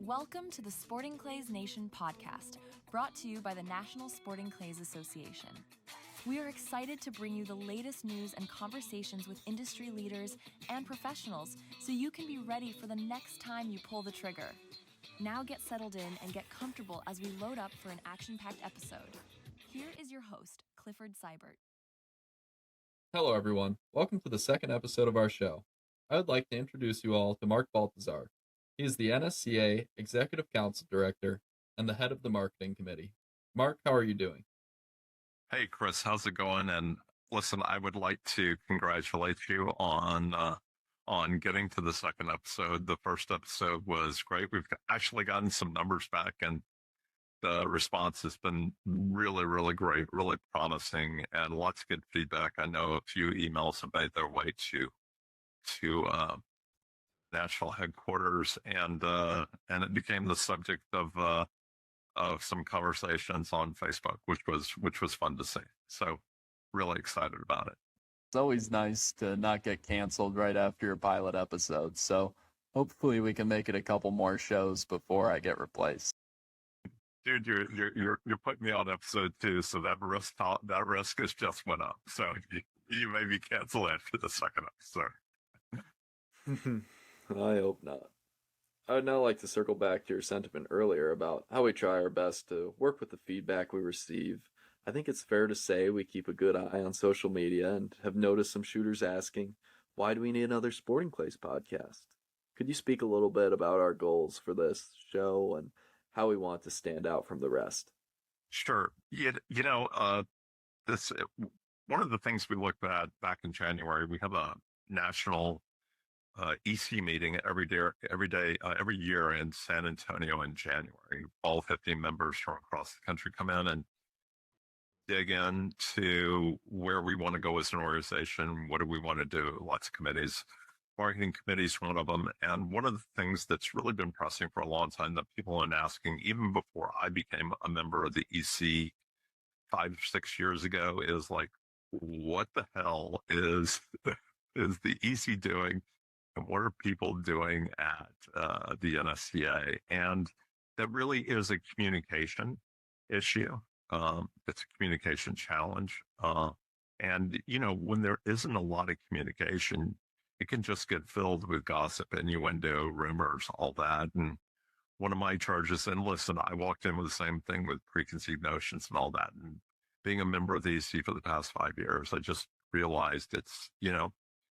Welcome to the Sporting Clays Nation podcast, brought to you by the National Sporting Clays Association. We are excited to bring you the latest news and conversations with industry leaders and professionals so you can be ready for the next time you pull the trigger. Now get settled in and get comfortable as we load up for an action-packed episode. Here is your host, Clifford Seibert. Hello everyone, welcome to the second episode of our show. I would like to introduce you all to Mark Baltazar. He is the NSCA Executive Council Director and the head of the Marketing Committee. Mark, how are you doing? Hey Chris, how's it going? And listen, I would like to congratulate you on getting to the second episode. The first episode was great. We've actually gotten some numbers back, and the response has been really, really great, really promising, and lots of good feedback. I know a few emails have made their way to national headquarters, and it became the subject of some conversations on Facebook, which was fun to see. So really excited about it. It's always nice to not get canceled right after your pilot episode. So hopefully we can make it a couple more shows before I get replaced. Dude, you're putting me on episode 2, so that risk has just went up. So you may be canceled after the second episode. I hope not. I would now like to circle back to your sentiment earlier about how we try our best to work with the feedback we receive. I think it's fair to say we keep a good eye on social media and have noticed some shooters asking, why do we need another Sporting Clays podcast? Could you speak a little bit about our goals for this show and how we want to stand out from the rest? Sure. This one of the things we looked at back in January, we have a national EC meeting every year in San Antonio in January. All 50 members from across the country come in and dig into where we want to go as an organization. What do we want to do? Lots of committees. Marketing committee is one of them. And one of the things that's really been pressing for a long time that people have been asking, even before I became a member of the EC 5 or 6 years ago, is like, what the hell is the EC doing? And what are people doing at the NSCA? And that really is a communication issue. It's a communication challenge. And, when there isn't a lot of communication, it can just get filled with gossip, innuendo, rumors, all that. And one of my charges, and listen, I walked in with the same thing with preconceived notions and all that. And being a member of the EC for the past 5 years, I just realized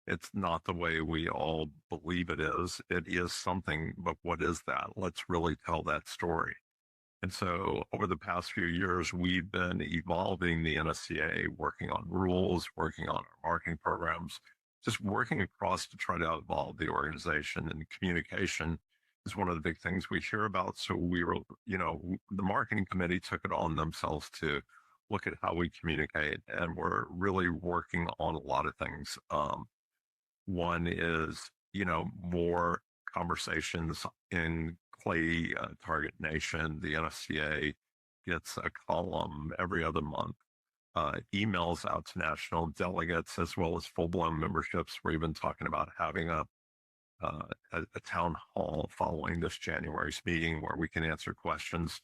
it's not the way we all believe it is. It is something, but what is that? Let's really tell that story. And so over the past few years, we've been evolving the NSCA, working on rules, working on our marketing programs, just working across to try to evolve the organization. And communication is one of the big things we hear about. So we were, the marketing committee took it on themselves to look at how we communicate. And we're really working on a lot of things. One is, more conversations in Clay Target Nation. The NSCA gets a column every other month, emails out to national delegates as well as full-blown memberships. We're even talking about having a town hall following this January's meeting where we can answer questions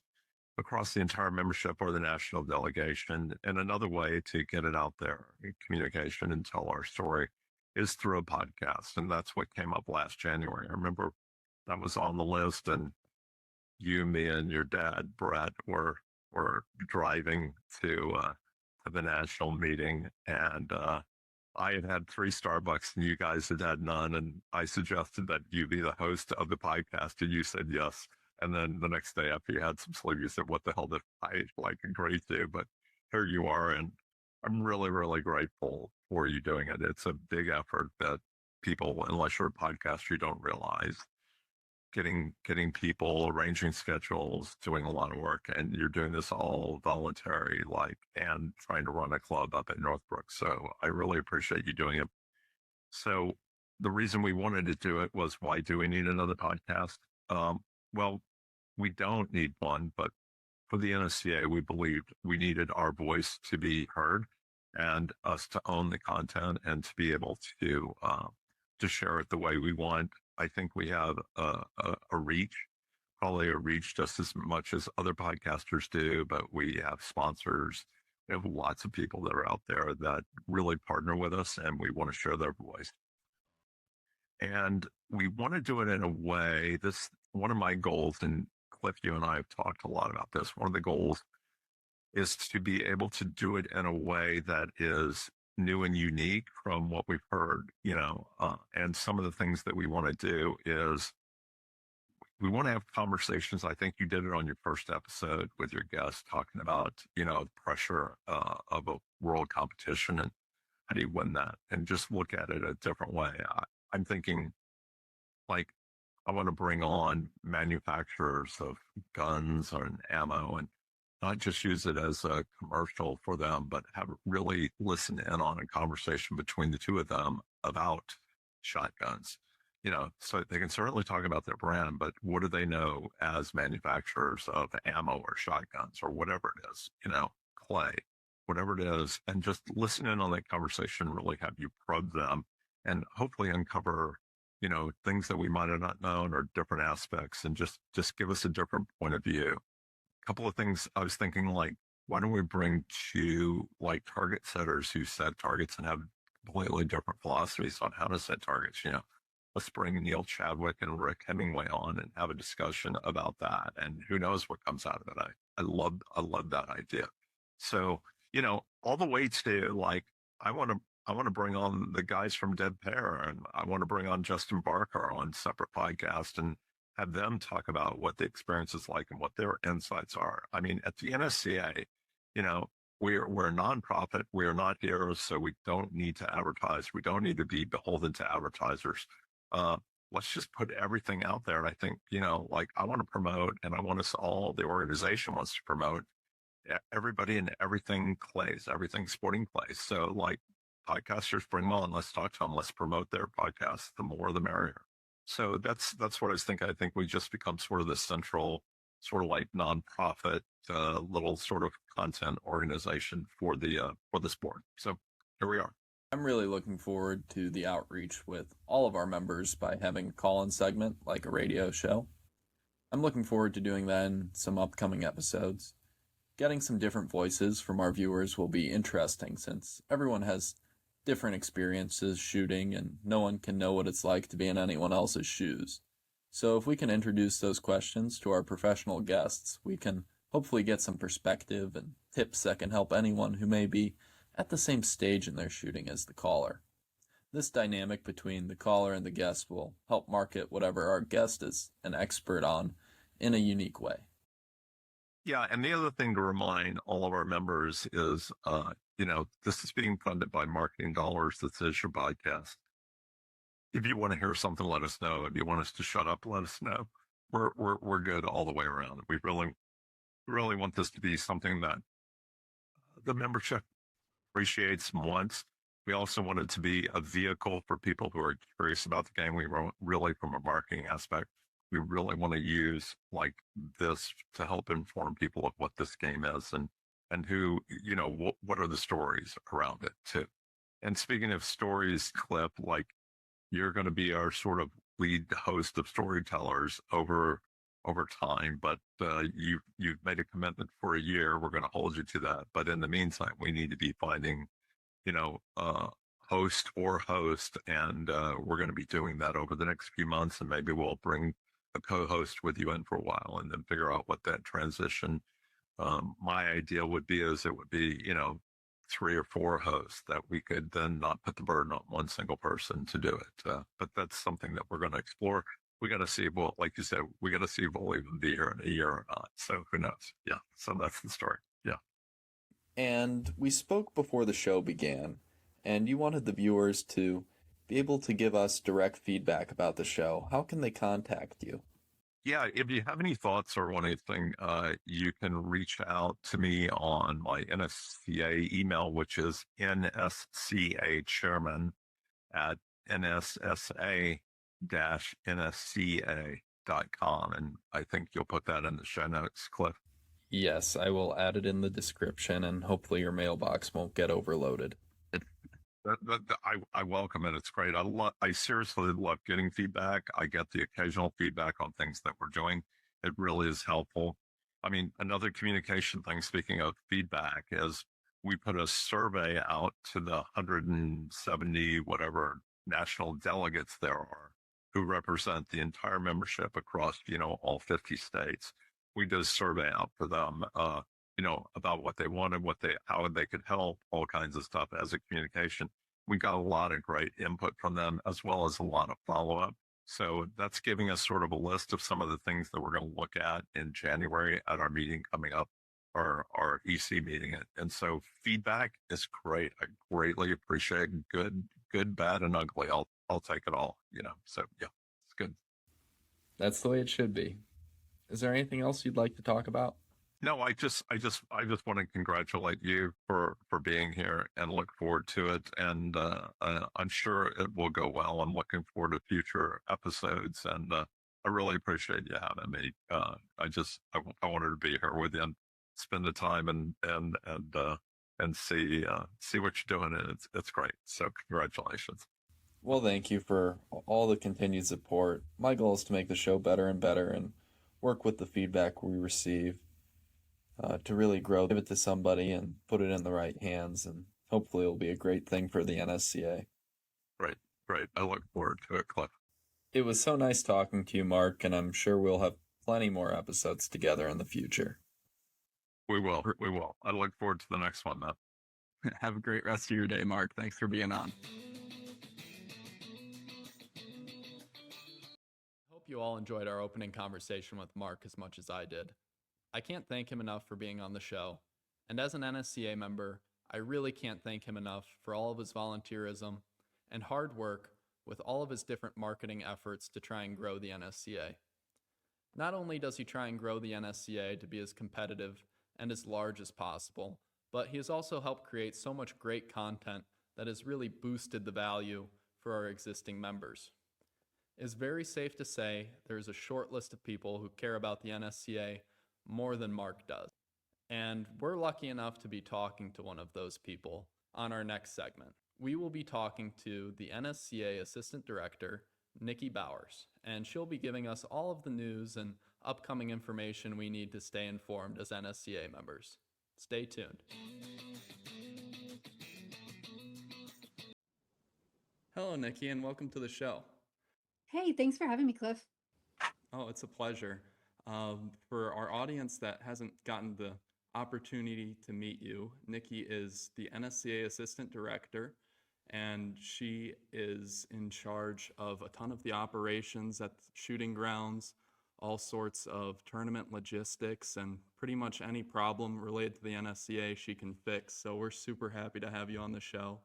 across the entire membership or the national delegation. And another way to get it out there in communication and tell our story is through a podcast. And that's what came up last January. I remember that was on the list, and you, me, and your dad, Brett, were driving to the national meeting. And I had 3 Starbucks and you guys had had none. And I suggested that you be the host of the podcast, and you said yes. And then the next day after you had some sleep, you said, what the hell did I agree to? But here you are. And I'm really, really grateful for you doing it. It's a big effort that people, unless you're a podcaster, you don't realize. Getting people, arranging schedules, doing a lot of work, and you're doing this all voluntary, and trying to run a club up at Northbrook. So I really appreciate you doing it. So the reason we wanted to do it was, why do we need another podcast? Well, we don't need one, but for the NSCA, we believed we needed our voice to be heard and us to own the content and to be able to share it the way we want. I think we have a reach probably a reach just as much as other podcasters do, but we have sponsors. We have lots of people that are out there that really partner with us, and we want to share their voice. And we want to do it in a way, one of my goals, and Cliff, you and I have talked a lot about this. One of the goals is to be able to do it in a way that is new and unique from what we've heard, and some of the things that we want to do is we want to have conversations. I think you did it on your first episode with your guest talking about, the pressure of a world competition and how do you win that, and just look at it a different way. I'm thinking like, I want to bring on manufacturers of guns and ammo and not just use it as a commercial for them, but have really listen in on a conversation between the two of them about shotguns. So they can certainly talk about their brand, but what do they know as manufacturers of ammo or shotguns or whatever it is, clay, whatever it is, and just listen in on that conversation, really have you probe them and hopefully uncover, things that we might have not known or different aspects, and just give us a different point of view. Couple of things I was thinking, like, why don't we bring two like target setters who set targets and have completely different philosophies on how to set targets? Let's bring Neil Chadwick and Rick Hemingway on and have a discussion about that. And who knows what comes out of it. I love that idea. So, all the way to like, I want to bring on the guys from Dead Pair, and I want to bring on Justin Barker on separate podcast and have them talk about what the experience is like and what their insights are. I mean, at the NSCA, we're a nonprofit. We are not heroes, so we don't need to advertise. We don't need to be beholden to advertisers. Let's just put everything out there. And I think, like, I want to promote, and I want us all, the organization wants to promote everybody and everything clays, everything sporting clays. So like, podcasters, bring them on. Let's talk to them. Let's promote their podcasts. The more, the merrier. So that's what I was thinking. I think we just become sort of the central, sort of like nonprofit, little sort of content organization for the sport. So here we are. I'm really looking forward to the outreach with all of our members by having a call-in segment like a radio show. I'm looking forward to doing that in some upcoming episodes. Getting some different voices from our viewers will be interesting since everyone has different experiences shooting and no one can know what it's like to be in anyone else's shoes. So if we can introduce those questions to our professional guests, we can hopefully get some perspective and tips that can help anyone who may be at the same stage in their shooting as the caller. This dynamic between the caller and the guest will help market whatever our guest is an expert on in a unique way. Yeah, and the other thing to remind all of our members is, this is being funded by marketing dollars. This is your podcast. If you want to hear something, let us know. If you want us to shut up, let us know. We're good all the way around. We really want this to be something that the membership appreciates and wants. We also want it to be a vehicle for people who are curious about the game. We really, from a marketing aspect, we really want to use like this to help inform people of what this game is and who, what are the stories around it too. And speaking of stories, Cliff, like, you're going to be our sort of lead host of storytellers over time, but you've made a commitment for a year. We're going to hold you to that. But in the meantime, we need to be finding, host, and we're going to be doing that over the next few months, and maybe we'll bring a co-host with you in for a while and then figure out what that transition. My idea would be it would be 3 or 4 hosts that we could then not put the burden on one single person to do it. But that's something that we're going to explore. We got to see, well, like you said, we got to see if we'll even be here in a year or not. So who knows? Yeah. So that's the story. Yeah. And we spoke before the show began, and you wanted the viewers to be able to give us direct feedback about the show. How can they contact you? Yeah, if you have any thoughts or anything, you can reach out to me on my NSCA email, which is nscachairman at nssa-nsca.com. And I think you'll put that in the show notes, Cliff. Yes, I will add it in the description, and hopefully your mailbox won't get overloaded. I welcome it. It's great. I seriously love getting feedback. I get the occasional feedback on things that we're doing. It really is helpful. I mean, another communication thing, speaking of feedback, is we put a survey out to the 170 whatever national delegates there are who represent the entire membership across, all 50 states. We did a survey out for them, about what they wanted, how they could help, all kinds of stuff as a communication. We got a lot of great input from them, as well as a lot of follow up. So that's giving us sort of a list of some of the things that we're going to look at in January at our meeting coming up, our EC meeting. And so feedback is great. I greatly appreciate good, bad, and ugly. I'll take it all, So yeah, it's good. That's the way it should be. Is there anything else you'd like to talk about? No, I just want to congratulate you for being here and look forward to it. And I'm sure it will go well. I'm looking forward to future episodes, and I really appreciate you having me. I wanted to be here with you and spend the time and see what you're doing. And it's great. So congratulations. Well, thank you for all the continued support. My goal is to make the show better and better and work with the feedback we receive. To really grow, give it to somebody and put it in the right hands, and hopefully it'll be a great thing for the NSCA. Great. I look forward to it, Cliff. It was so nice talking to you, Mark, and I'm sure we'll have plenty more episodes together in the future. We will. I look forward to the next one, man. Have a great rest of your day, Mark. Thanks for being on. I hope you all enjoyed our opening conversation with Mark as much as I did. I can't thank him enough for being on the show, and as an NSCA member, I really can't thank him enough for all of his volunteerism and hard work with all of his different marketing efforts to try and grow the NSCA. Not only does he try and grow the NSCA to be as competitive and as large as possible, but he has also helped create so much great content that has really boosted the value for our existing members. It is very safe to say there is a short list of people who care about the NSCA more than Mark does. And we're lucky enough to be talking to one of those people on our next segment. We will be talking to the NSCA Assistant Director, Nikki Bowers, and she'll be giving us all of the news and upcoming information we need to stay informed as NSCA members. Stay tuned. Hello, Nikki, and welcome to the show. Hey, thanks for having me, Cliff. Oh, it's a pleasure. For our audience that hasn't gotten the opportunity to meet you, Nikki is the NSCA Assistant Director, and she is in charge of a ton of the operations at the shooting grounds, all sorts of tournament logistics, and pretty much any problem related to the NSCA she can fix. So we're super happy to have you on the show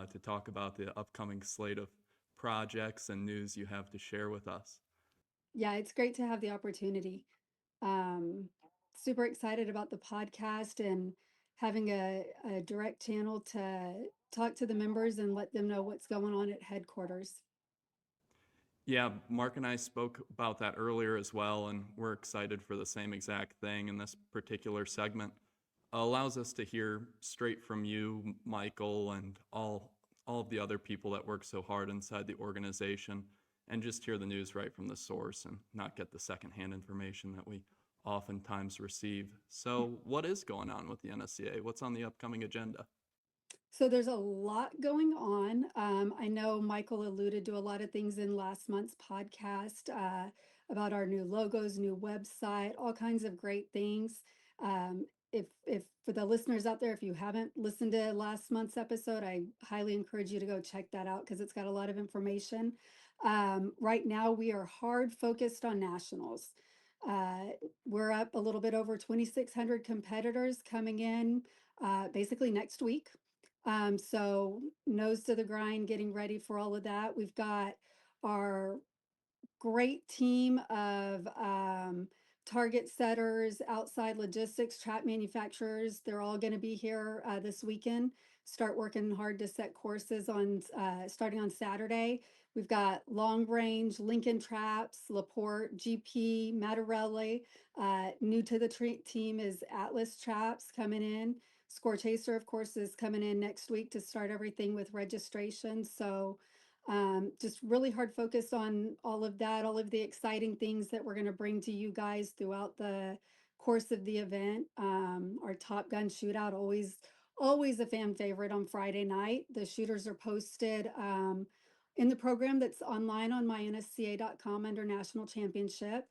to talk about the upcoming slate of projects and news you have to share with us. Yeah, it's great to have the opportunity. Super excited about the podcast and having a direct channel to talk to the members and let them know what's going on at headquarters. Yeah, Mark and I spoke about that earlier as well, and we're excited for the same exact thing in this particular segment. Allows us to hear straight from you, Michael, and all of the other people that work so hard inside the organization, and just hear the news right from the source and not get the secondhand information that we oftentimes receive. So what is going on with the NSCA? What's on the upcoming agenda? So there's a lot going on. I know Michael alluded to a lot of things in last month's podcast about our new logos, new website, all kinds of great things. If for the listeners out there, if you haven't listened to last month's episode, I highly encourage you to go check that out because it's got a lot of information. Right now, we are hard focused on nationals. We're up a little bit over 2,600 competitors coming in basically next week. So nose to the grind, getting ready for all of that. We've got our great team of target setters, outside logistics, trap manufacturers. They're all going to be here this weekend. Start working hard to set courses on starting on Saturday. We've got long range, Lincoln Traps, Laporte, GP, Mattarelli. New to the team is Atlas Traps coming in. Score Chaser, of course, is coming in next week to start everything with registration. So Just really hard focused on all of that, all of the exciting things that we're going to bring to you guys throughout the course of the event. Our Top Gun shootout, always a fan favorite on Friday night. The shooters are posted in the program that's online on mynsca.com under National Championship.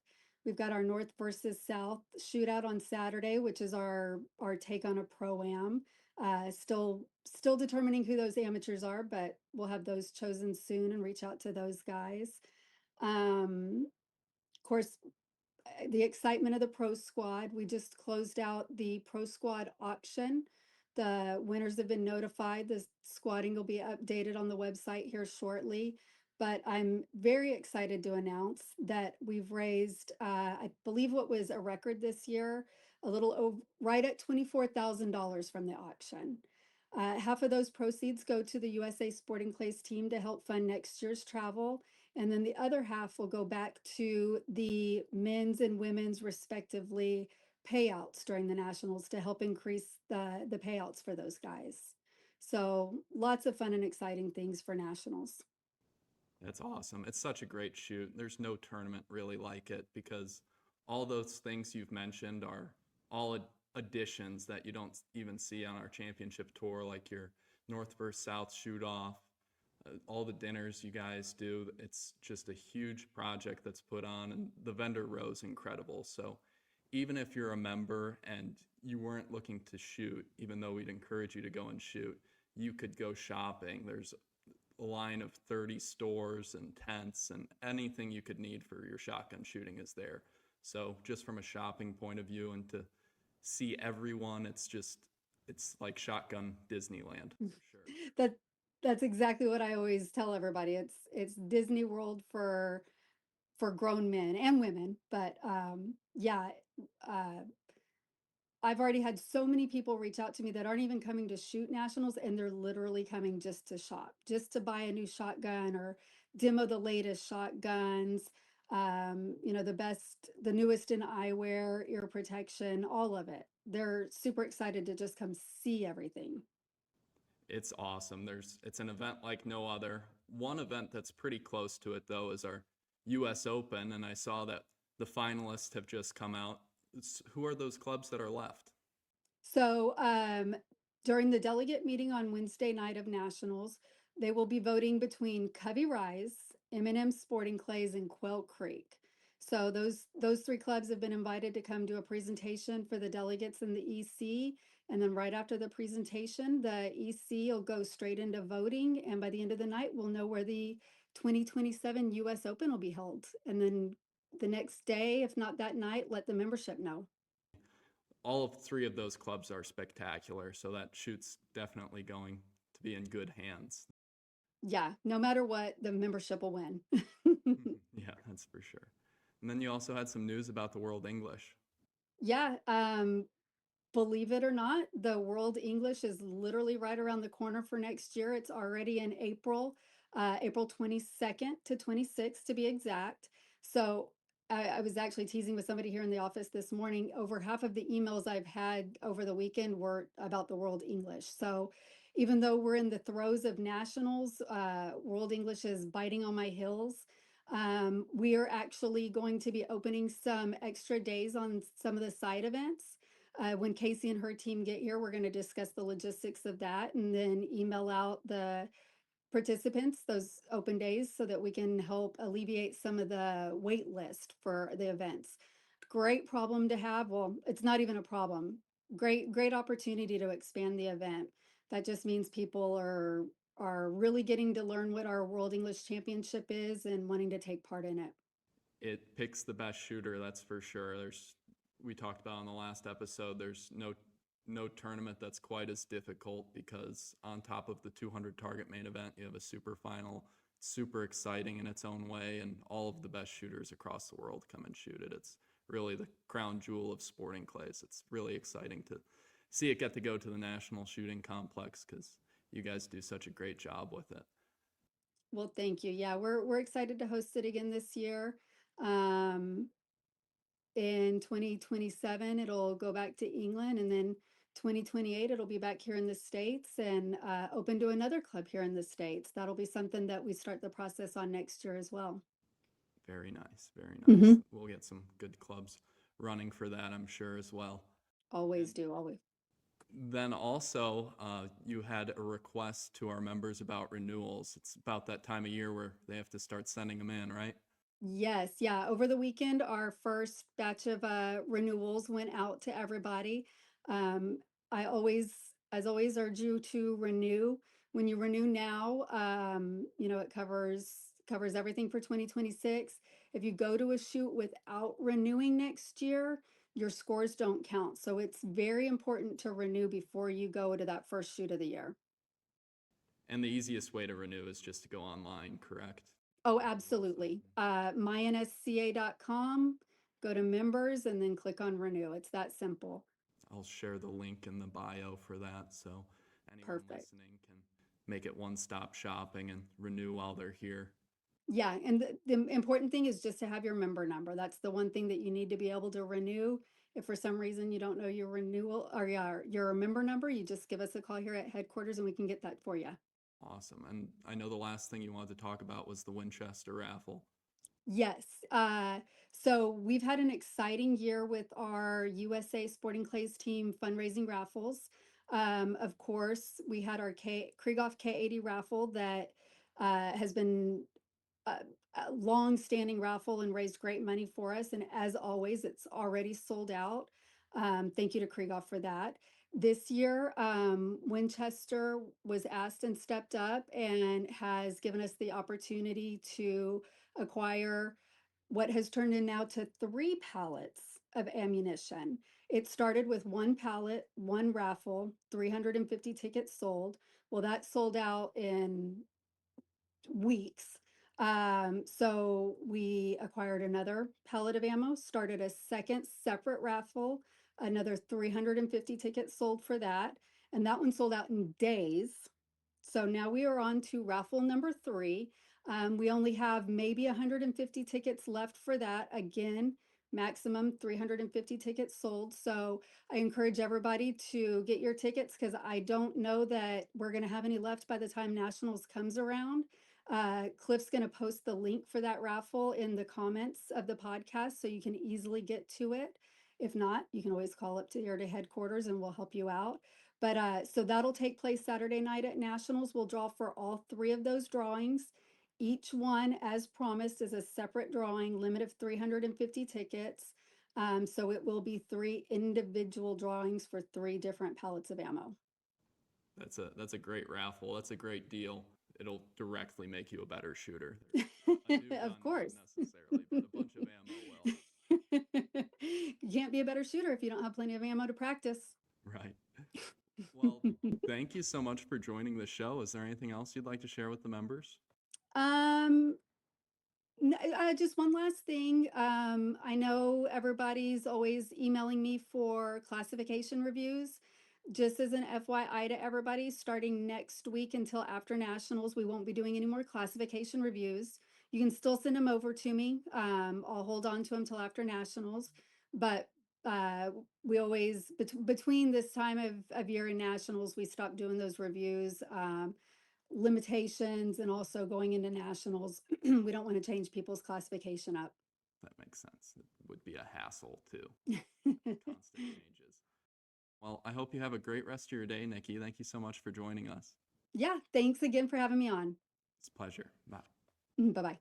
We've got our North versus South shootout on Saturday, which is our take on a pro-am. Still determining who those amateurs are, but we'll have those chosen soon and reach out to those guys. Of course, the excitement of the Pro Squad. We just closed out the Pro Squad auction. The winners have been notified. The squatting will be updated on the website here shortly. But I'm very excited to announce that we've raised, I believe what was a record this year, right at $24,000 from the auction. Half of those proceeds go to the USA Sporting Clays team to help fund next year's travel. And then the other half will go back to the men's and women's respectively payouts during the nationals to help increase the payouts for those guys. So lots of fun and exciting things for nationals. That's awesome. It's such a great shoot. There's no tournament really like it because all those things you've mentioned are all additions that you don't even see on our championship tour, like your North versus South shoot off, all the dinners you guys do. It's just a huge project that's put on, and the vendor row is incredible. So even if you're a member and you weren't looking to shoot, even though we'd encourage you to go and shoot, you could go shopping. There's a line of 30 stores and tents, and anything you could need for your shotgun shooting is there. So just from a shopping point of view and to see everyone, it's like shotgun Disneyland for sure. That's exactly what I always tell everybody. It's Disney World for grown men and women. But yeah, I've already had so many people reach out to me that aren't even coming to shoot nationals, and they're literally coming just to shop, just to buy a new shotgun or demo the latest shotguns. The newest in eyewear, ear protection, all of it. They're super excited to just come see everything. It's awesome. It's an event like no other. One event that's pretty close to it though is our US Open, and I saw that the finalists have just come out. Who are those clubs that are left? So during the delegate meeting on Wednesday night of nationals, they will be voting between Covey Rise, M&M Sporting Clays, and Quail Creek. So those three clubs have been invited to come do a presentation for the delegates in the EC. And then right after the presentation, the EC will go straight into voting. And by the end of the night, we'll know where the 2027 US Open will be held. And then the next day, if not that night, let the membership know. All of three of those clubs are spectacular, so that shoot's definitely going to be in good hands. Yeah, no matter what, the membership will win. Yeah, that's for sure. And then you also had some news about the World English. Yeah, believe it or not, the World English is literally right around the corner for next year. It's already in April, April 22nd to 26th to be exact. So I was actually teasing with somebody here in the office this morning. Over half of the emails I've had over the weekend were about the World English. So even though we're in the throes of nationals, World English is biting on my heels. We are actually going to be opening some extra days on some of the side events. When Casey and her team get here, we're going to discuss the logistics of that and then email out the participants those open days so that we can help alleviate some of the wait list for the events. Great problem to have. Well, it's not even a problem. Great opportunity to expand the event. That just means people are really getting to learn what our World English Championship is and wanting to take part in it. It picks the best shooter, that's for sure. We talked about in the last episode, there's no tournament that's quite as difficult because on top of the 200 target main event, you have a super final, super exciting in its own way, and all of the best shooters across the world come and shoot it. It's really the crown jewel of sporting clays. It's really exciting to see it get to go to the National Shooting Complex because you guys do such a great job with it. Well, thank you. Yeah, we're excited to host it again this year. In 2027, it'll go back to England, and then 2028, it'll be back here in the States and open to another club here in the States. That'll be something that we start the process on next year as well. Very nice. Very nice. Mhm. We'll get some good clubs running for that, I'm sure, as well. Always do, always. Then also, you had a request to our members about renewals. It's about that time of year where they have to start sending them in, right? Yes, yeah. Over the weekend, our first batch of renewals went out to everybody. Um, I always, as always, urge you to renew. When you renew now, it covers everything for 2026. If you go to a shoot without renewing next year, your scores don't count. So it's very important to renew before you go to that first shoot of the year. And the easiest way to renew is just to go online, correct? Oh, absolutely. MyNSCA.com, go to members and then click on renew. It's that simple. I'll share the link in the bio for that so anyone Perfect. listening can make it one-stop shopping and renew while they're here. Yeah, and the important thing is just to have your member number. That's the one thing that you need to be able to renew. If for some reason you don't know your renewal or your member number, you just give us a call here at headquarters and we can get that for you. Awesome. And I know the last thing you wanted to talk about was the Winchester raffle. Yes. So we've had an exciting year with our USA Sporting Clays team fundraising raffles. Of course, we had our Krieghoff K80 raffle that has been a long-standing raffle and raised great money for us. And as always, it's already sold out. Thank you to Krieghoff for that. This year, Winchester was asked and stepped up and has given us the opportunity to acquire what has turned in now to 3 pallets of ammunition. It started with 1 pallet, 1 raffle, 350 tickets sold. Well, that sold out in weeks. So we acquired another pellet of ammo, started a second separate raffle, another 350 tickets sold for that, and that one sold out in days. So now we are on to raffle number 3. We only have maybe 150 tickets left for that. Again, maximum 350 tickets sold. So I encourage everybody to get your tickets because I don't know that we're going to have any left by the time Nationals comes around. Cliff's going to post the link for that raffle in the comments of the podcast so you can easily get to it. If not, you can always call up to here to headquarters and we'll help you out. But so that'll take place Saturday night at Nationals. We'll draw for all 3 of those drawings. Each one, as promised, is a separate drawing, limit of 350 tickets. So it will be 3 individual drawings for 3 different pallets of ammo. That's a great raffle. That's a great deal. It'll directly make you a better shooter. Of course. Not necessarily, but a bunch of ammo will. You can't be a better shooter if you don't have plenty of ammo to practice. Right. Well, thank you so much for joining the show. Is there anything else you'd like to share with the members? Just one last thing. I know everybody's always emailing me for classification reviews. Just as an FYI to everybody, starting next week until after Nationals, we won't be doing any more classification reviews. You can still send them over to me. I'll hold on to them till after Nationals. But we always, between this time of year and Nationals, we stop doing those reviews. Limitations and also going into Nationals, we don't want to change people's classification up. That makes sense. It would be a hassle too. Constant changes. Well, I hope you have a great rest of your day, Nikki. Thank you so much for joining us. Yeah, thanks again for having me on. It's a pleasure. Bye. Bye-bye.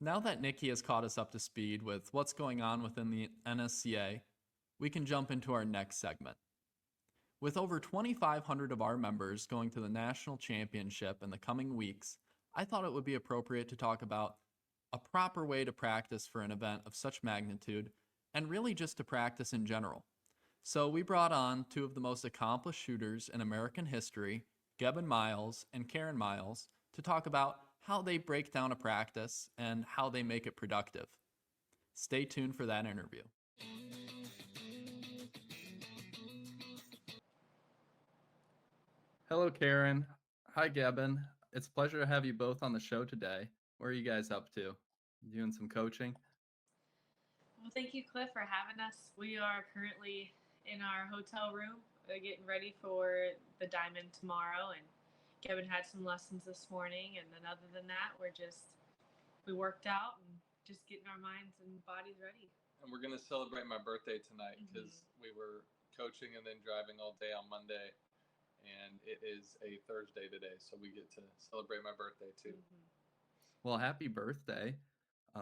Now that Nikki has caught us up to speed with what's going on within the NSCA, we can jump into our next segment. With over 2,500 of our members going to the national championship in the coming weeks, I thought it would be appropriate to talk about a proper way to practice for an event of such magnitude, and really just to practice in general. So we brought on 2 of the most accomplished shooters in American history, Gebben Miles and Karen Miles, to talk about how they break down a practice and how they make it productive. Stay tuned for that interview. Hello, Karen. Hi, Gebben. It's a pleasure to have you both on the show today. What are you guys up to? Doing some coaching? Well, thank you, Cliff, for having us. We are currently in our hotel room getting ready for the Diamond tomorrow, and Gebben had some lessons this morning, and then other than that, we worked out and just getting our minds and bodies ready. And we're going to celebrate my birthday tonight because we were coaching and then driving all day on Monday, and it is a Thursday today, so we get to celebrate my birthday too. Well, happy birthday.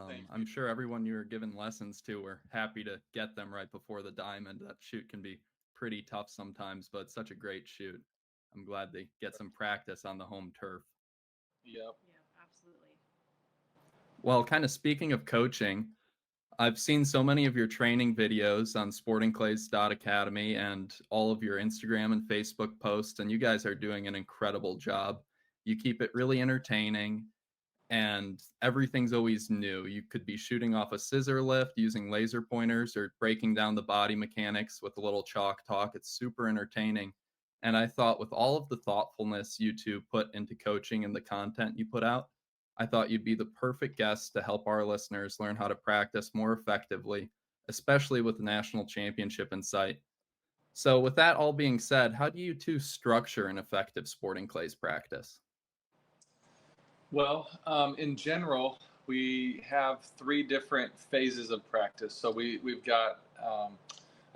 Thank I'm you. sure everyone you were giving lessons to were happy to get them right before the Diamond. That shoot can be pretty tough sometimes, but such a great shoot. I'm glad they get some practice on the home turf. Yep. Yeah, absolutely. Well, kind of speaking of coaching, I've seen so many of your training videos on sportingclays.academy and all of your Instagram and Facebook posts, and you guys are doing an incredible job. You keep it really entertaining, and everything's always new. You could be shooting off a scissor lift using laser pointers or breaking down the body mechanics with a little chalk talk. It's super entertaining. And I thought with all of the thoughtfulness you two put into coaching and the content you put out, I thought you'd be the perfect guest to help our listeners learn how to practice more effectively, especially with the national championship in sight. So with that all being said, how do you two structure an effective sporting clays practice? Well, in general, we have 3 different phases of practice. So we've got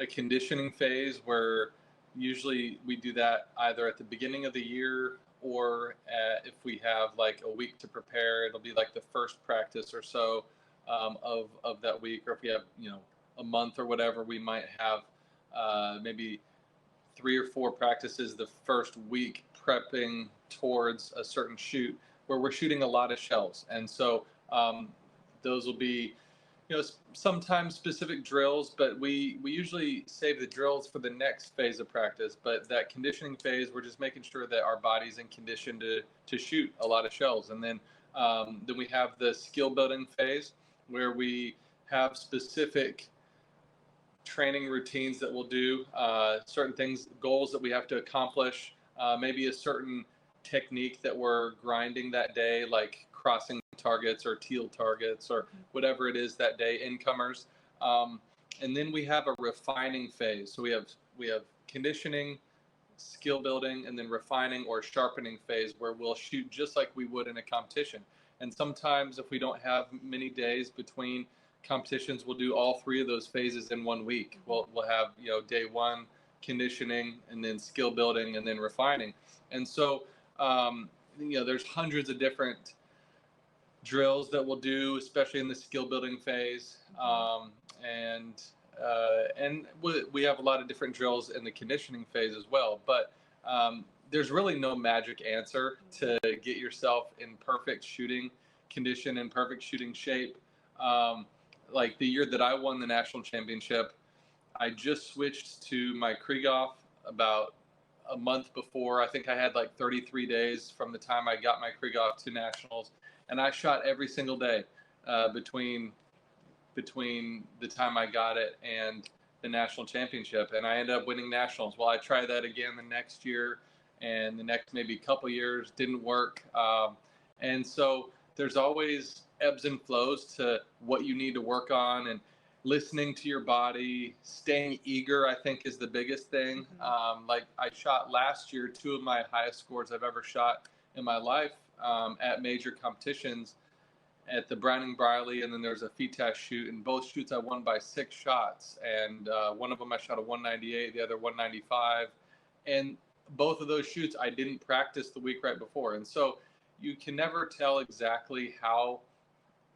a conditioning phase where usually we do that either at the beginning of the year or if we have like a week to prepare, it'll be like the first practice or so of that week. Or if we have, a month or whatever, we might have maybe 3 or 4 practices the first week prepping towards a certain shoot where we're shooting a lot of shells. And so those will be, sometimes specific drills, but we usually save the drills for the next phase of practice. But that conditioning phase, we're just making sure that our body's in condition to shoot a lot of shells. And then we have the skill building phase where we have specific training routines that we'll do, certain things, goals that we have to accomplish, maybe a certain technique that we're grinding that day, like crossing targets or teal targets or whatever it is that day, incomers. And then we have a refining phase. So we have conditioning, skill building, and then refining or sharpening phase where we'll shoot just like we would in a competition. And sometimes if we don't have many days between competitions, we'll do all 3 of those phases in 1 week. We'll have, day 1 conditioning, and then skill building, and then refining. And so there's hundreds of different drills that we'll do, especially in the skill building phase. And we have a lot of different drills in the conditioning phase as well. But there's really no magic answer to get yourself in perfect shooting condition and perfect shooting shape. Like the year that I won the national championship, I just switched to my Krieghoff about a month before. I think I had like 33 days from the time I got my Krieghoff to nationals, and I shot every single day between the time I got it and the national championship, and I ended up winning nationals. Well, I tried that again the next year, and the next maybe couple years didn't work, and so there's always ebbs and flows to what you need to work on, and listening to your body, staying eager, I think is the biggest thing. Like I shot last year 2 of my highest scores I've ever shot in my life at major competitions at the Browning Briley, and then there's a FITAS shoot, and both shoots I won by 6 shots, and one of them I shot a 198, the other 195, and both of those shoots I didn't practice the week right before. And so you can never tell exactly how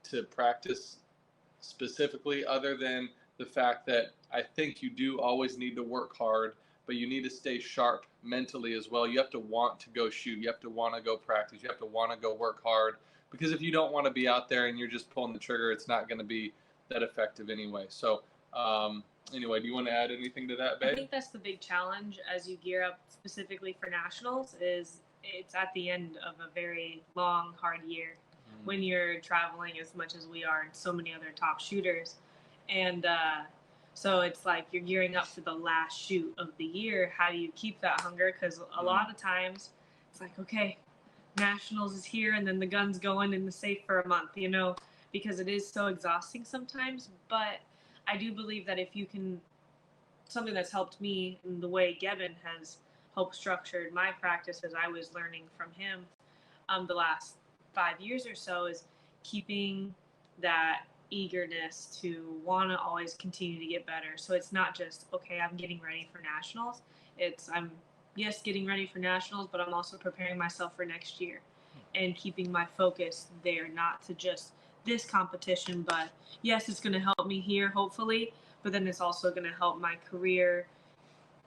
to practice specifically, other than the fact that I think you do always need to work hard, but you need to stay sharp mentally as well. You have to want to go shoot. You have to want to go practice. You have to want to go work hard, because if you don't want to be out there and you're just pulling the trigger, it's not going to be that effective anyway. So anyway, do you want to add anything to that, babe? I think that's the big challenge as you gear up specifically for nationals, is it's at the end of a very long, hard year when you're traveling as much as we are and so many other top shooters. And so it's like you're gearing up for the last shoot of the year. How do you keep that hunger? Because a lot of times it's like, okay, nationals is here, and then the gun's going in the safe for a month, because it is so exhausting sometimes. But I do believe that if you can, something that's helped me in the way Gebben has helped structured my practice as I was learning from him the last 5 years or so, is keeping that eagerness to want to always continue to get better. So it's not just, okay, I'm getting ready for nationals. It's, I'm, yes, getting ready for nationals, but I'm also preparing myself for next year and keeping my focus there, not to just this competition, but yes, it's going to help me here, hopefully, but then it's also going to help my career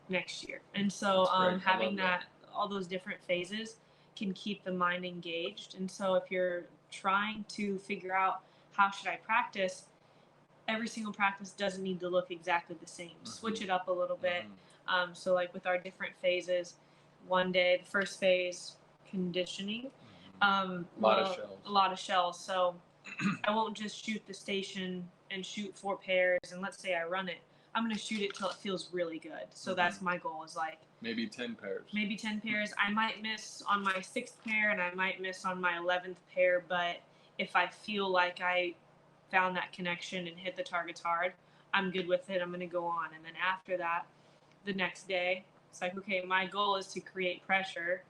next year. And so having that, all those different phases can keep the mind engaged. And so if you're trying to figure out how should I practice, every single practice doesn't need to look exactly the same. Switch it up a little bit. So like with our different phases, one day, the first phase, conditioning. A lot of shells. So I won't just shoot the station and shoot 4 pairs and let's say I run it. I'm going to shoot it till it feels really good. So that's my goal, is like maybe 10 pairs. Maybe 10 pairs. I might miss on my 6th pair and I might miss on my 11th pair, but if I feel like I found that connection and hit the targets hard, I'm good with it. I'm going to go on. And then after that, the next day, it's like, okay, my goal is to create pressure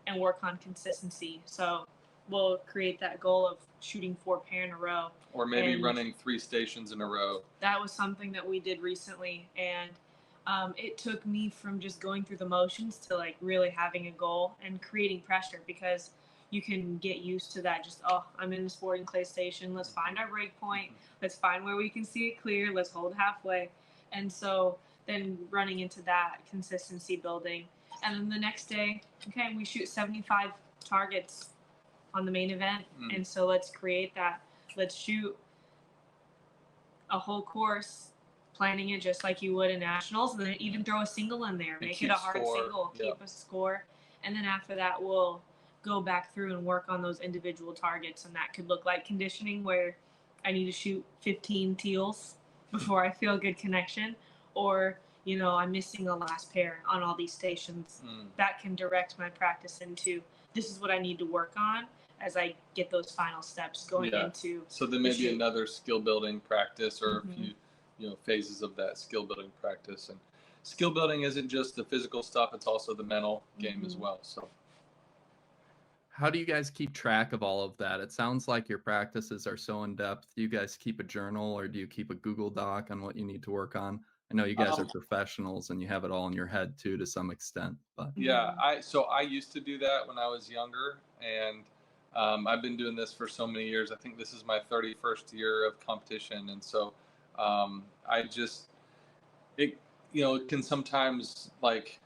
and work on consistency. So we'll create that goal of shooting 4 pair in a row. Or maybe running 3 stations in a row. That was something that we did recently. And it took me from just going through the motions to like really having a goal and creating pressure, because you can get used to that. Just, oh, I'm in the sporting clay station. Let's find our break point. Let's find where we can see it clear. Let's hold halfway. And so then running into that consistency building. And then the next day, okay, we shoot 75 targets on the main event. And so let's create that. Let's shoot a whole course, planning it just like you would in nationals, and then even throw a single in there, make it a hard single, keep a score. And then after that, we'll go back through and work on those individual targets. And that could look like conditioning, where I need to shoot 15 teals before I feel a good connection, or, you know, I'm missing a last pair on all these stations. That can direct my practice into, this is what I need to work on as I get those final steps going into. So then maybe another skill building practice, or a few, phases of that skill building practice. And skill building isn't just the physical stuff, it's also the mental game as well. So how do you guys keep track of all of that? It sounds like your practices are so in depth. Do you guys keep a journal, or do you keep a Google Doc on what you need to work on? I know you guys are professionals and you have it all in your head too, to some extent. But I used to do that when I was younger, and I've been doing this for so many years. I think this is my 31st year of competition, and so it can sometimes like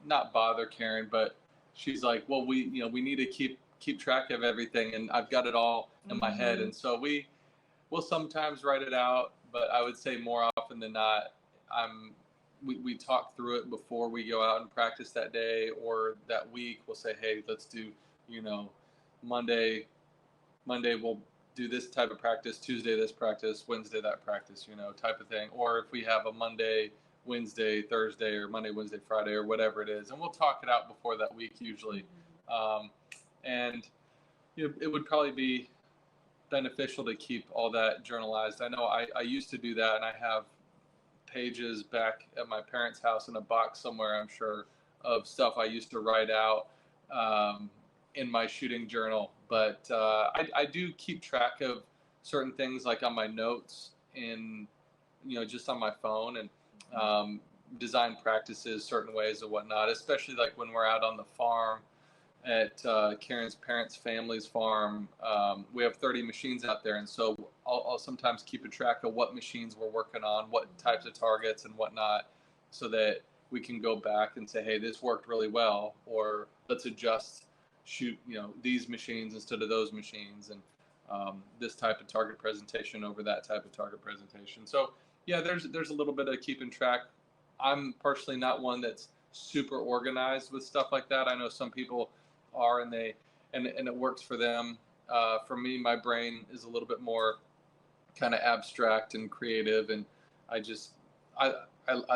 not bother Karen, but she's like, well, we need to keep track of everything, and I've got it all in my head, and so we'll sometimes write it out, but I would say more often than not, we talk through it before we go out and practice that day or that week. We'll say, hey, let's do, Monday we'll do this type of practice, Tuesday this practice, Wednesday that practice, type of thing. Or if we have a Monday, Wednesday, Thursday, or Monday, Wednesday, Friday, or whatever it is, and we'll talk it out before that week usually. And it would probably be beneficial to keep all that journalized. I know I used to do that, and I have pages back at my parents' house in a box somewhere, I'm sure, of stuff I used to write out in my shooting journal. But I do keep track of certain things, like on my notes in, just on my phone, and design practices certain ways and whatnot, especially like when we're out on the farm at Karen's parents' family's farm. We have 30 machines out there, and so I'll sometimes keep a track of what machines we're working on, what types of targets and whatnot, so that we can go back and say, hey, this worked really well, or let's shoot these machines instead of those machines, and this type of target presentation over that type of target presentation. So yeah, there's a little bit of keeping track. I'm personally not one that's super organized with stuff like that. I know some people are, and it works for them. For me, my brain is a little bit more kind of abstract and creative, and I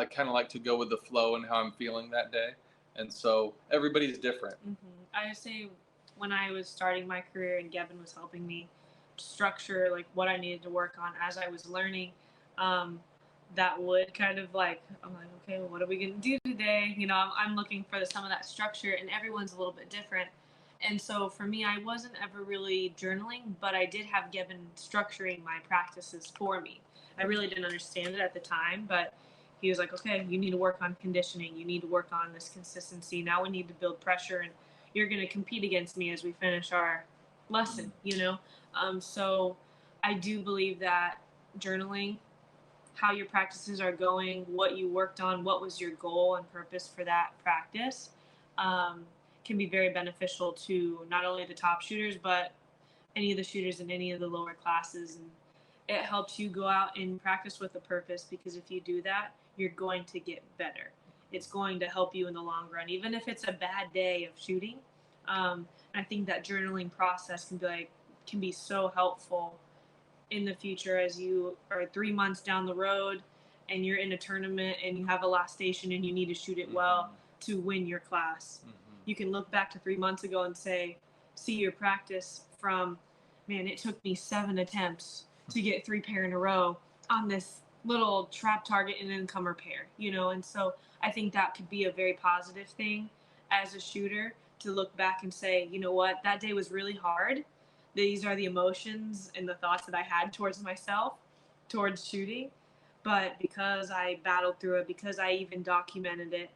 kind of like to go with the flow and how I'm feeling that day. And so everybody's different. I say when I was starting my career and Gebben was helping me structure like what I needed to work on as I was learning, that would kind of like, I'm like, okay, well, what are we going to do today? You know, I'm looking for some of that structure, and everyone's a little bit different. And so for me, I wasn't ever really journaling, but I did have Gebben structuring my practices for me. I really didn't understand it at the time, but he was like, okay, you need to work on conditioning. You need to work on this consistency. Now we need to build pressure, and you're going to compete against me as we finish our lesson, you know? So I do believe that journaling, how your practices are going, what you worked on, what was your goal and purpose for that practice, can be very beneficial to not only the top shooters, but any of the shooters in any of the lower classes. And it helps you go out and practice with a purpose, because if you do that, you're going to get better. It's going to help you in the long run, even if it's a bad day of shooting. I think that journaling process can be so helpful in the future as you are 3 months down the road and you're in a tournament and you have a last station and you need to shoot it well to win your class. You can look back to 3 months ago and see your practice from, man, it took me 7 attempts to get 3 pair in a row on this little trap target and then comer pair, you know? And so I think that could be a very positive thing as a shooter, to look back and say, you know what, that day was really hard. These are the emotions and the thoughts that I had towards myself, towards shooting. But because I battled through it, because I even documented it,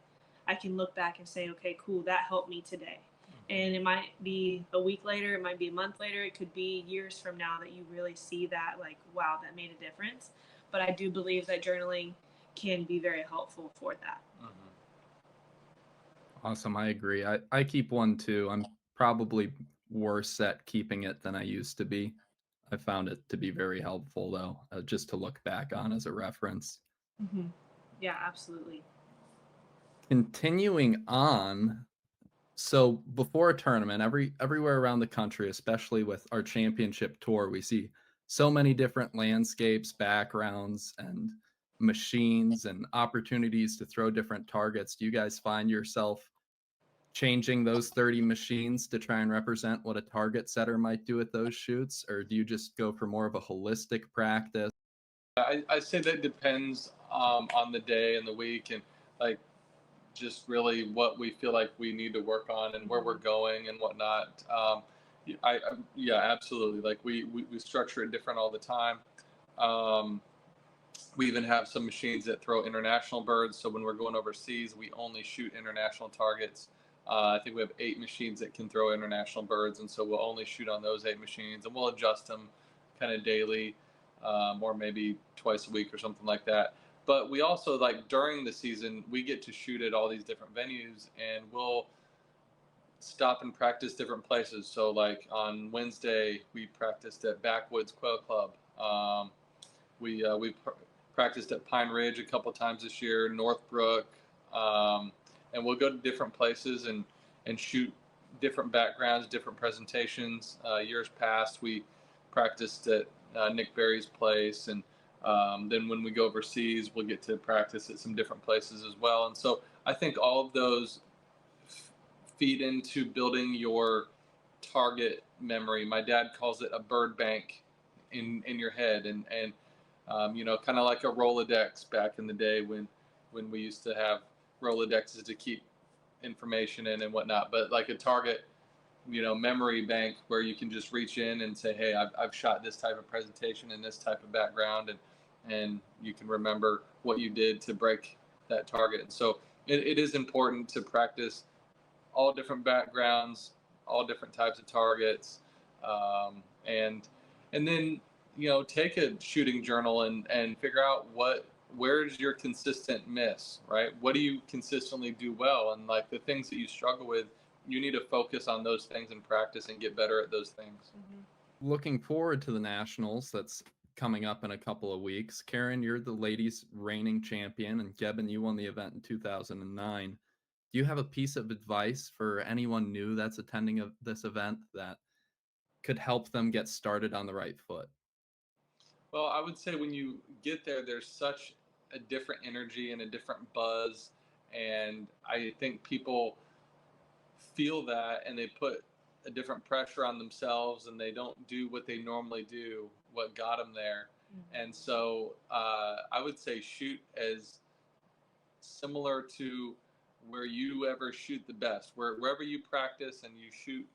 I can look back and say, okay, cool, that helped me today. And it might be a week later, it might be a month later, it could be years from now that you really see that, like, wow, that made a difference. But I do believe that journaling can be very helpful for that. Awesome. I agree. I keep one too. I'm probably worse at keeping it than I used to be. I found it to be very helpful, though, just to look back on as a reference. Yeah, absolutely. Continuing on, so before a tournament, everywhere around the country, especially with our championship tour, we see so many different landscapes, backgrounds, and machines and opportunities to throw different targets. Do you guys find yourself changing those 30 machines to try and represent what a target setter might do at those shoots, or do you just go for more of a holistic practice? I say that depends on the day and the week, and like just really what we feel like we need to work on and where we're going and whatnot. Yeah, absolutely. Like we structure it different all the time. We even have some machines that throw international birds. So when we're going overseas, we only shoot international targets. I think we have 8 machines that can throw international birds, and so we'll only shoot on those 8 machines, and we'll adjust them kind of daily, or maybe twice a week or something like that. But we also, like, during the season, we get to shoot at all these different venues, and we'll stop and practice different places. So like on Wednesday, we practiced at Backwoods Quail Club. We practiced at Pine Ridge a couple times this year, Northbrook, and we'll go to different places and shoot different backgrounds, different presentations. Years past, we practiced at Nick Berry's place, and then when we go overseas, we'll get to practice at some different places as well. And so I think all of those feed into building your target memory. My dad calls it a bird bank in your head, and you know, kind of like a Rolodex back in the day when we used to have Rolodexes to keep information in and whatnot. But like a target, you know, memory bank where you can just reach in and say, hey, I've shot this type of presentation in this type of background, and you can remember what you did to break that target. And so it is important to practice all different backgrounds, all different types of targets, and then, you know, take a shooting journal and figure out where's your consistent miss, right? What do you consistently do well? And like the things that you struggle with, you need to focus on those things and practice and get better at those things. Looking forward to the Nationals that's coming up in a couple of weeks. Karen, you're the ladies' reigning champion, and Gebben, you won the event in 2009. Do you have a piece of advice for anyone new that's attending this event that could help them get started on the right foot? Well, I would say when you get there, there's such a different energy and a different buzz. And I think people feel that and they put a different pressure on themselves and they don't do what they normally do, what got them there. And so I would say shoot as similar to where you ever shoot the best, wherever you practice and you shoot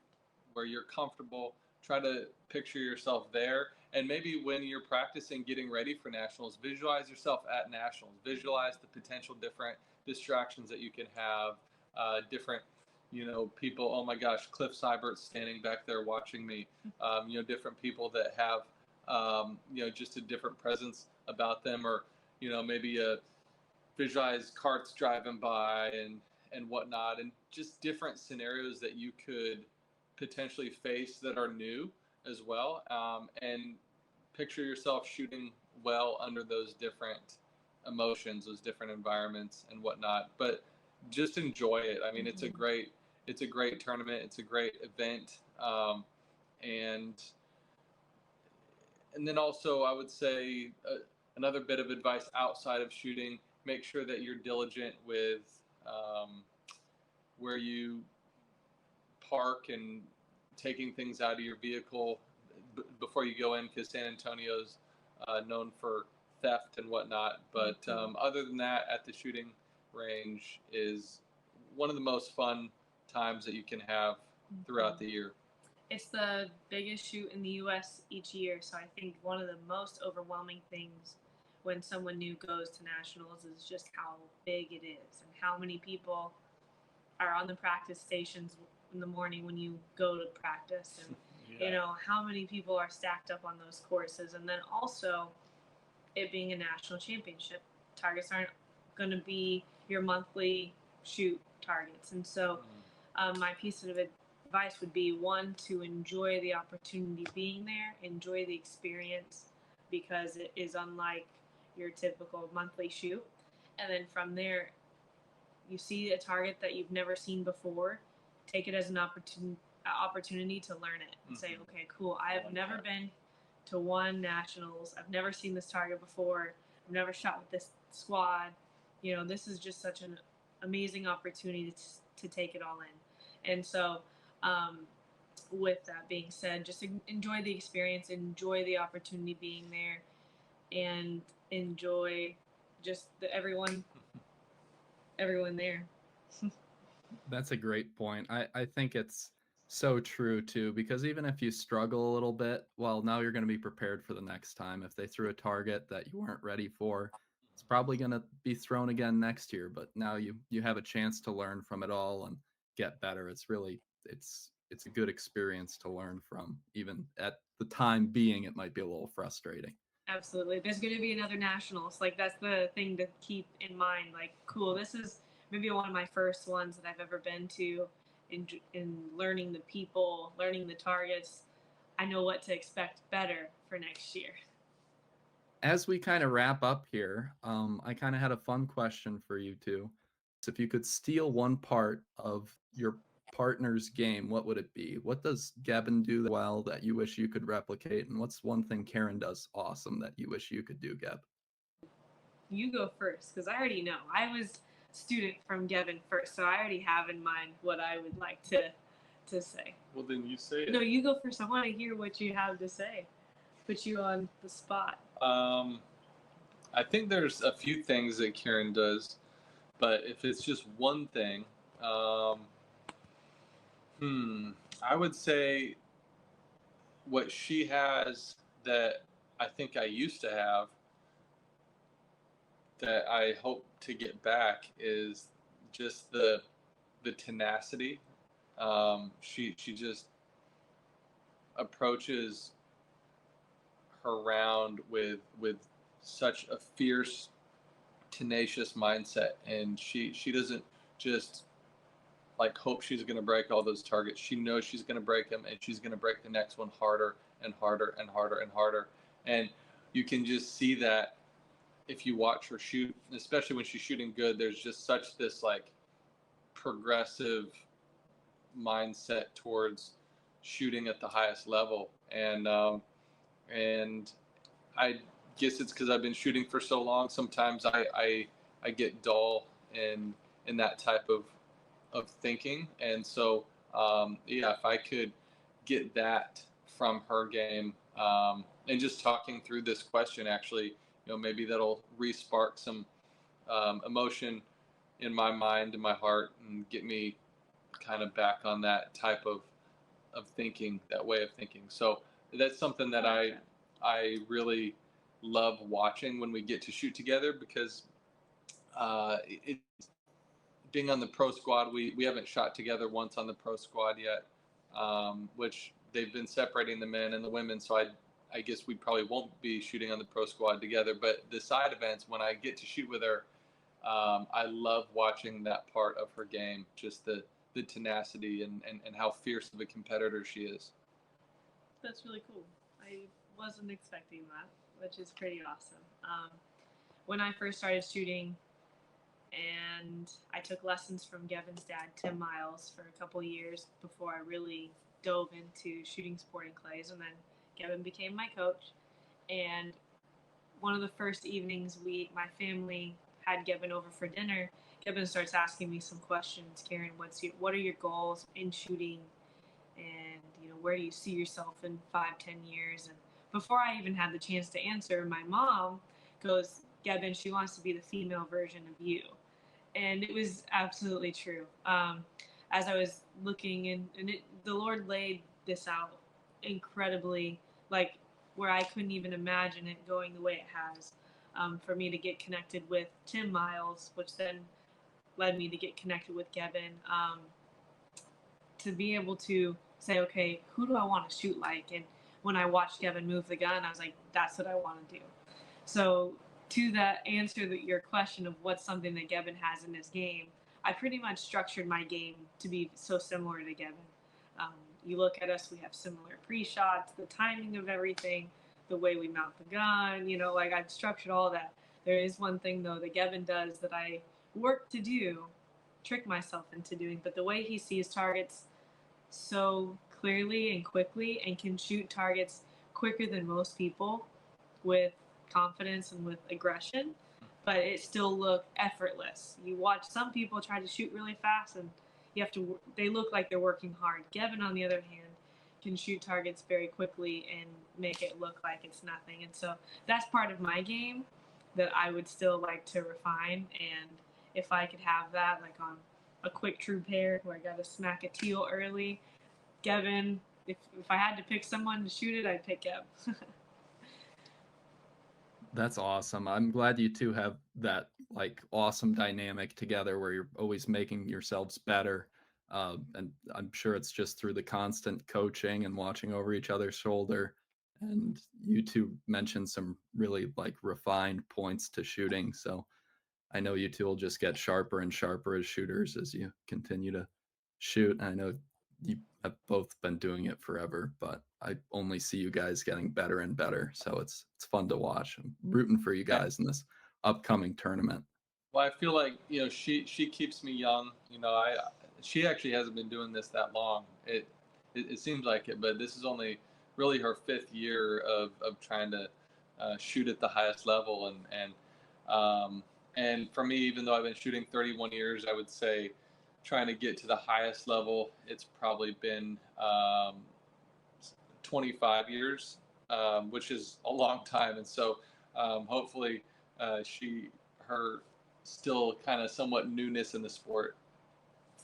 where you're comfortable. Try to picture yourself there. And maybe when you're practicing getting ready for nationals, visualize yourself at nationals. Visualize the potential different distractions that you can have, different, people. Oh my gosh, Cliff Seibert's standing back there watching me. Different people that have, just a different presence about them, or maybe visualize carts driving by and whatnot, and just different scenarios that you could potentially face that are new as well, and picture yourself shooting well under those different emotions, those different environments and whatnot. But just enjoy it. I mean, it's a great tournament. It's a great event, and then also I would say another bit of advice outside of shooting: make sure that you're diligent with where you park and taking things out of your vehicle before you go in, because San Antonio's known for theft and whatnot. But other than that, at the shooting range is one of the most fun times that you can have throughout the year. It's the biggest shoot in the U.S. each year, so I think one of the most overwhelming things when someone new goes to nationals is just how big it is and how many people are on the practice stations in the morning when you go to practice, and how many people are stacked up on those courses. And then also it being a national championship, targets aren't going to be your monthly shoot targets. And so my piece of advice would be, one, to enjoy the opportunity being there, enjoy the experience, because it is unlike your typical monthly shoot. And then from there, you see a target that you've never seen before, take it as an opportunity to learn it and say, okay, cool, I have never been to one nationals. I've never seen this target before. I've never shot with this squad. This is just such an amazing opportunity to take it all in. And so with that being said, just enjoy the experience, enjoy the opportunity being there, and enjoy just everyone there. That's a great point. I think it's so true too, because even if you struggle a little bit, well, now you're going to be prepared for the next time. If they threw a target that you weren't ready for, it's probably going to be thrown again next year, but now you have a chance to learn from it all and get better. It's a good experience to learn from. Even at the time being, it might be a little frustrating. Absolutely. There's going to be another nationals. Like, that's the thing to keep in mind. Like, cool, this is maybe one of my first ones that I've ever been to, in learning the people, learning the targets. I know what to expect better for next year. As we kind of wrap up here, I kind of had a fun question for you two. So if you could steal one part of your partner's game, what would it be? What does Gebben do well that you wish you could replicate? And what's one thing Karen does awesome that you wish you could do, Geb? You go first, because I already know. I was student from Gebben first, so I already have in mind what I would like to say. Well, then you say it. No, you go first. I want to hear what you have to say. Put you on the spot. I think there's a few things that Karen does, but if it's just one thing, I would say what she has that I think I used to have that I hope to get back is just the tenacity. She just approaches her round with such a fierce, tenacious mindset, and she doesn't just like hope she's going to break all those targets. She knows she's going to break them, and she's going to break the next one harder and harder and harder and harder. And you can just see that if you watch her shoot, especially when she's shooting good. There's just such this like progressive mindset towards shooting at the highest level, and I guess it's because I've been shooting for so long. Sometimes I get dull in that type of thinking, and so if I could get that from her game. And just talking through this question, actually, maybe that'll re-spark some emotion in my mind and my heart and get me kind of back on that type of thinking, that way of thinking. So that's something that I really love watching when we get to shoot together, because being on the pro squad, we haven't shot together once on the pro squad yet, which they've been separating the men and the women. So I guess we probably won't be shooting on the pro squad together. But the side events, when I get to shoot with her, I love watching that part of her game, just the tenacity and how fierce of a competitor she is. That's really cool. I wasn't expecting that, which is pretty awesome. When I first started shooting, and I took lessons from Gebben's dad, Tim Miles, for a couple years before I really dove into shooting sporting clays, and then Gebben became my coach. And one of the first evenings my family had Gebben over for dinner, Gebben starts asking me some questions. Karen, what are your goals in shooting? And where do you see yourself in 5-10 years? And before I even had the chance to answer, my mom goes, Gebben, she wants to be the female version of you. And it was absolutely true. As I was looking, the Lord laid this out incredibly, like where I couldn't even imagine it going the way it has, for me to get connected with Tim Miles, which then led me to get connected with Gebben, to be able to say, okay, who do I want to shoot like? And when I watched Gebben move the gun, I was like, that's what I want to do. So to that answer your question of what's something that Gebben has in his game, I pretty much structured my game to be so similar to Gebben. You look at us, we have similar pre-shots, the timing of everything, the way we mount the gun, I've structured all that. There is one thing, though, that Gebben does that I work to do, trick myself into doing, but the way he sees targets so clearly and quickly and can shoot targets quicker than most people with confidence and with aggression, but it still look effortless. You watch some people try to shoot really fast and they look like they're working hard. Gebben, on the other hand, can shoot targets very quickly and make it look like it's nothing. And so that's part of my game that I would still like to refine. And if I could have that, like on a quick true pair where I got to smack a teal early, Gebben, if I had to pick someone to shoot it, I'd pick Geb. That's awesome. I'm glad you two have that awesome dynamic together where you're always making yourselves better. And I'm sure it's just through the constant coaching and watching over each other's shoulder. And you two mentioned some really refined points to shooting. So I know you two will just get sharper and sharper as shooters as you continue to shoot. And I know you have both been doing it forever, but I only see you guys getting better and better. So it's fun to watch. I'm rooting for you guys in this upcoming tournament. Well, I feel like, she keeps me young. She actually hasn't been doing this that long. It seems like it, but this is only really her 5th year of trying to shoot at the highest level. And for me, even though I've been shooting 31 years, I would say trying to get to the highest level, it's probably been 25 years, which is a long time. And so hopefully her still kind of somewhat newness in the sport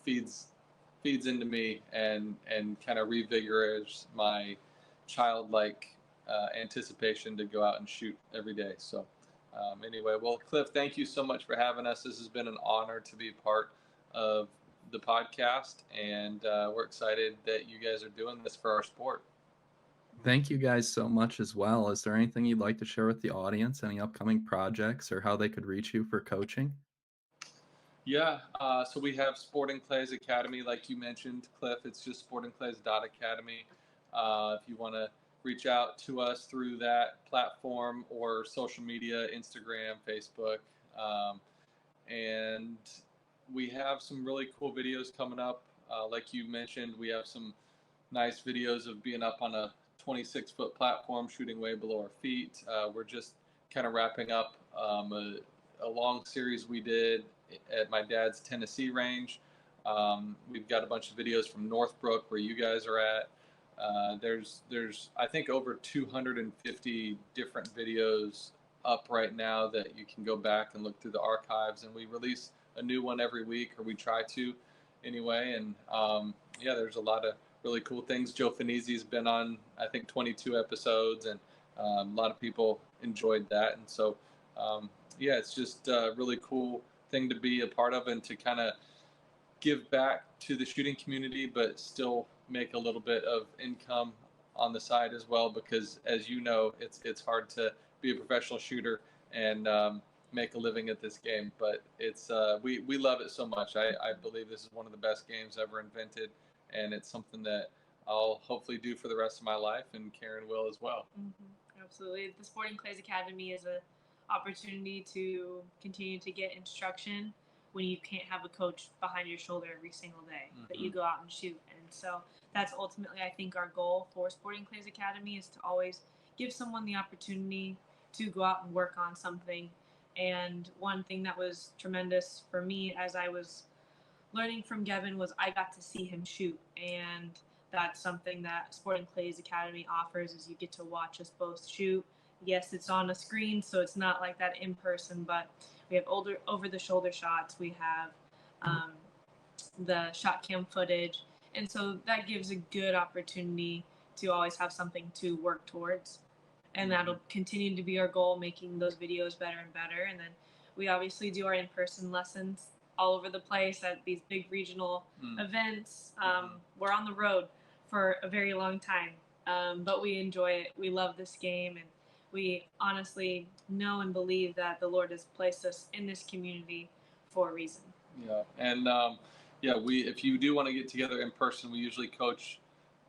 feeds into me and kind of revigorates my childlike anticipation to go out and shoot every day. So anyway, well, Cliff, thank you so much for having us. This has been an honor to be part of the podcast, and we're excited that you guys are doing this for our sport. Thank you guys so much as well. Is there anything you'd like to share with the audience, any upcoming projects or how they could reach you for coaching? Yeah, so we have Sporting Clays Academy, like you mentioned, Cliff. It's just sportingclays.academy. If you want to reach out to us through that platform or social media, Instagram, Facebook. And we have some really cool videos coming up. Like you mentioned, we have some nice videos of being up on a 26-foot platform shooting way below our feet. We're just kind of wrapping up a long series we did at my dad's Tennessee range. We've got a bunch of videos from Northbrook where you guys are at. There's I think over 250 different videos up right now that you can go back and look through the archives, and we release a new one every week, or we try to anyway. And yeah, there's a lot of really cool things. Joe Finizzi's been on, I think, 22 episodes, and a lot of people enjoyed that. And so yeah, it's just a really cool thing to be a part of and to kind of give back to the shooting community, but still make a little bit of income on the side as well, because as you know, it's hard to be a professional shooter and make a living at this game. But it's we love it so much. I believe this is one of the best games ever invented, and it's something that I'll hopefully do for the rest of my life, and Karen will as well. Mm-hmm. Absolutely. The Sporting Clays Academy is an opportunity to continue to get instruction when you can't have a coach behind your shoulder every single day that you go out and shoot. And so that's ultimately, I think, our goal for Sporting Clays Academy is to always give someone the opportunity to go out and work on something. And one thing that was tremendous for me as I was learning from Gebben was I got to see him shoot. And that's something that Sporting Clays Academy offers, is you get to watch us both shoot. Yes, it's on a screen, so it's not like that in person, but we have over-the-shoulder shots. We have the shot cam footage. And so that gives a good opportunity to always have something to work towards. And that'll continue to be our goal, making those videos better and better. And then we obviously do our in-person lessons all over the place at these big regional events. We're on the road for a very long time, but we enjoy it. We love this game, and we honestly know and believe that the Lord has placed us in this community for a reason. Yeah, and yeah, if you do want to get together in person, we usually coach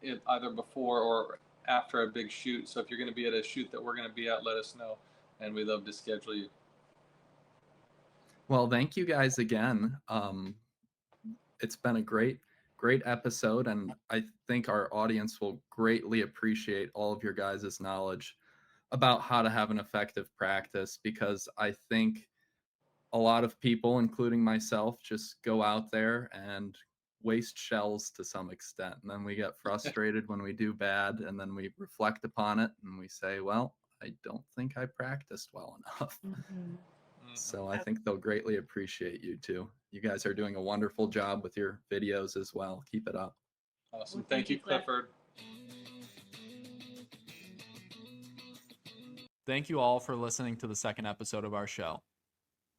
it either before or after a big shoot. So if you're going to be at a shoot that we're going to be at, let us know, and we'd love to schedule you. Well, thank you guys again. It's been a great episode, and I think our audience will greatly appreciate all of your guys' knowledge about how to have an effective practice, because I think a lot of people, including myself, just go out there and waste shells to some extent. And then we get frustrated when we do bad, and then we reflect upon it and we say, well, I don't think I practiced well enough. So I think they'll greatly appreciate you too. You guys are doing a wonderful job with your videos as well. Keep it up. Awesome. Thank you, Clifford. Thank you all for listening to the second episode of our show.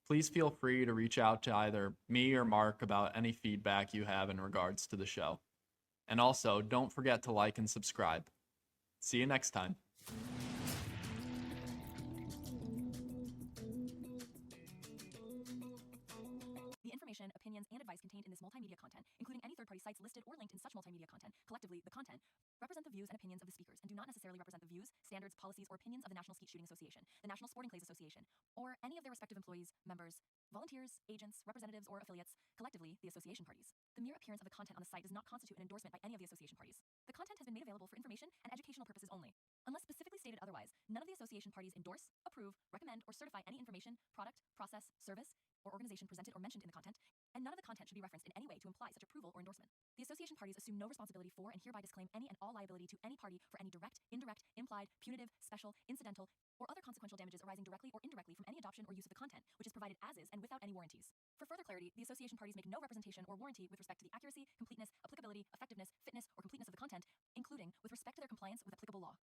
Please feel free to reach out to either me or Mark about any feedback you have in regards to the show. And also, don't forget to like and subscribe. See you next time. The information, opinions, and advice contained in this multimedia content, including any third-party sites listed or linked in such multimedia content, collectively the content, represent the views and opinions of the speakers and do not necessarily represent the views, standards, policies, or opinions of the National Skeet Shooting Association, the National Sporting Clays Association, or any of their respective employees, members, volunteers, agents, representatives, or affiliates, collectively the association parties. The mere appearance of the content on the site does not constitute an endorsement by any of the association parties. The content has been made available for information and educational purposes only. Unless specifically stated otherwise, none of the association parties endorse, approve, recommend, or certify any information, product, process, service, or organization presented or mentioned in the content, and none of the content should be referenced in any way to imply such approval or endorsement. The association parties assume no responsibility for and hereby disclaim any and all liability to any party for any direct, indirect, implied, punitive, special, incidental, or other consequential damages arising directly or indirectly from any adoption or use of the content, which is provided as is and without any warranties. For further clarity, the association parties make no representation or warranty with respect to the accuracy, completeness, applicability, effectiveness, fitness, or completeness of the content, including with respect to their compliance with applicable law.